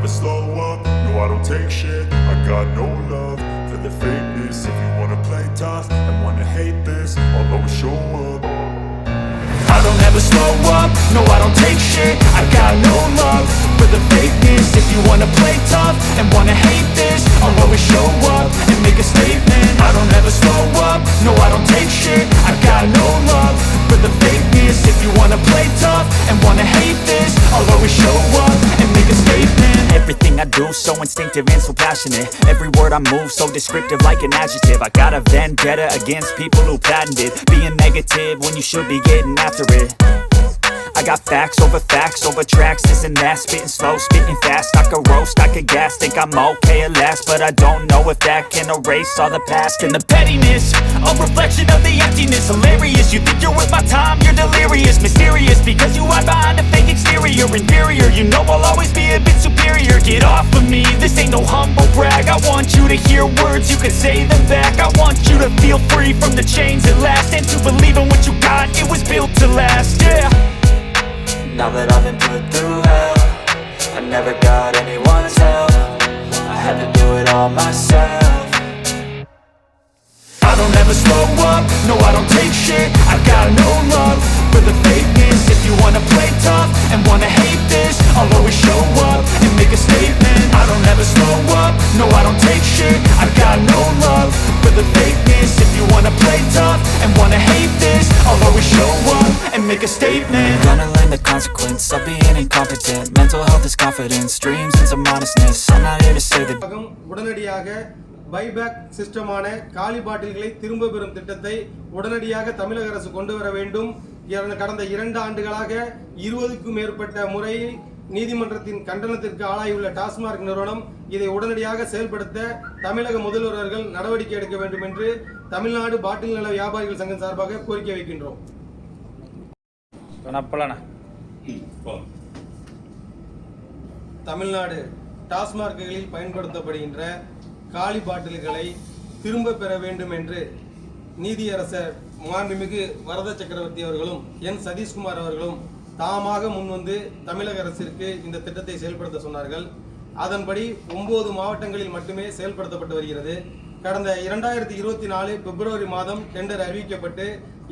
never slow up, no I don't take shit. I got no love for the fakeness. If you wanna play tough and wanna hate this, I'll always show up. I don't ever slow up, no I don't take shit. I got no love for the fakeness. If you wanna play tough and wanna hate this, I'll always show up and make a statement. I don't ever slow up, no I don't take shit. I got no love for the fakeness. If you wanna play tough and wanna hate this, I'll always show up and make a statement. Everything I do so instinctive and so passionate. Every word I move so descriptive like an adjective. I got a vendetta against people who patented being negative when you should be getting after it. I got facts over tracks, this and that. Spitting slow, spitting fast. I could roast, I could gas. Think I'm okay at last, but I don't know if that can erase all the past. And the pettiness, a reflection of the emptiness. Hilarious, you think you're worth my time, you're delirious. Mysterious, because you hide behind a fake exterior. Inferior, you know I'll always be a bit superior. Get off of me, this ain't no humble brag. I want you to hear words, you can say them back. I want you to feel free from the chains at last, and to believe in what you got, it was built to last, yeah. Now that I've been put through hell, I never got anyone's help. I had to do it all myself. I don't ever slow up, no I don't take shit. I got no love for the fakeness. If you wanna play tough and wanna hate this, I'll always show up and make a statement. I don't ever slow up, no I don't take shit. I got no love for the fakeness. If you wanna play tough and wanna hate this, I'll always show up and make a statement. Gonna learn the consequence of being incompetent. Mental health is confidence, dreams and some honestness. I'm not here to say that உடனடியாக buyback சிஸ்டமான காலி பாட்டில்களை திரும்ப பெறும் திட்டத்தை உடனடியாக தமிழக அரசு கொண்டு வர வேண்டும். கடந்த 2 ஆண்டுகளாக 20க்கும் மேற்பட்ட முறையில் நீதிமன்றத்தின் கண்டனத்திற்கு ஆளாகியுள்ள டாஸ்மாக் நிறுவனம் இதை உடனடியாக செயல்படுத்த தமிழக முதல்வர் அவர்கள் நடவடிக்கை எடுக்க வேண்டும் என்று தமிழ்நாடு பாட்டில் நல வியாபாரிகள் சங்கம் சார்பாக கோரிக்கை வைக்கின்றோம். தமிழ்நாடு டாஸ்மார்க்குகளில் பயன்படுத்தப்படுகின்ற காலி பாட்டில்களை திரும்ப பெற வேண்டும் என்று நீதியரசர் மாண்புமிகு வரத சக்கரவர்த்தி அவர்களும் என் சதீஷ்குமார் அவர்களும் தாமாக முன்வந்து தமிழக அரசிற்கு இந்த திட்டத்தை செயல்படுத்த சொன்னார்கள். அதன்படி 9 மாவட்டங்களில் மட்டுமே செயல்படுத்தப்பட்டு வருகிறது. கடந்த 2024 பிப்ரவரி மாதம் டெண்டர் அறிவிக்கப்பட்டு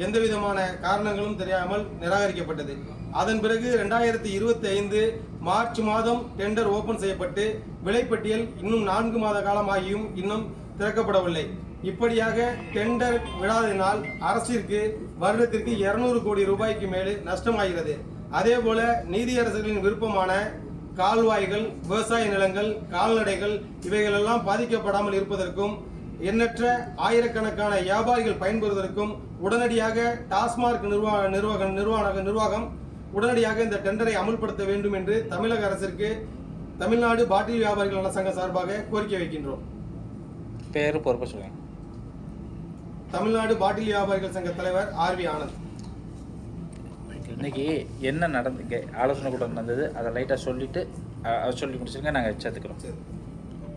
எந்தவிதமான காரணங்களும் தெரியாமல் நிராகரிக்கப்பட்டது. அதன் பிறகு 2025 மார்ச் மாதம் டெண்டர் ஓபன் செய்யப்பட்டு விலைப்பட்டியல் இன்னும் 4 மாத காலமாகியும் இன்னும் திறக்கப்படவில்லை. இப்படியாக டெண்டர் விடாததினால் அரசிற்கு வருடத்திற்கு 200 கோடி ரூபாய்க்கு மேலே நஷ்டமாகிறது. அதேபோல நீதியரசர்களின் விருப்பமான கால்வாய்கள், விவசாய நிலங்கள், கால்நடைகள் இவைகளெல்லாம் பாதிக்கப்படாமல் இருப்பதற்கும் எண்ணற்ற ஆயிரக்கணக்கான வியாபாரிகள் பயன்பெறுவதற்கும் உடனடியாக டாஸ்மாக் நிர்வாகம் உடனடியாக இந்த டெண்டரை அமல்படுத்த வேண்டும் என்று தமிழக அரசிற்கு தமிழ்நாடு பாட்டில் வியாபாரிகள் நல சங்க சார்பாக கோரிக்கை வைக்கின்றோம். பேரு பொறுப்பு சொல்லுங்க. தமிழ்நாடு பாட்டில் வியாபாரிகள் சங்க தலைவர் ஆர்வி ஆனந்த். இன்னைக்கு என்ன நடந்து ஆலோசனை கூட நடந்தது அதை லைட்டாக சொல்லிட்டு சொல்லி முடிச்சுருங்க, நாங்கள் சேர்த்துக்கிறோம்.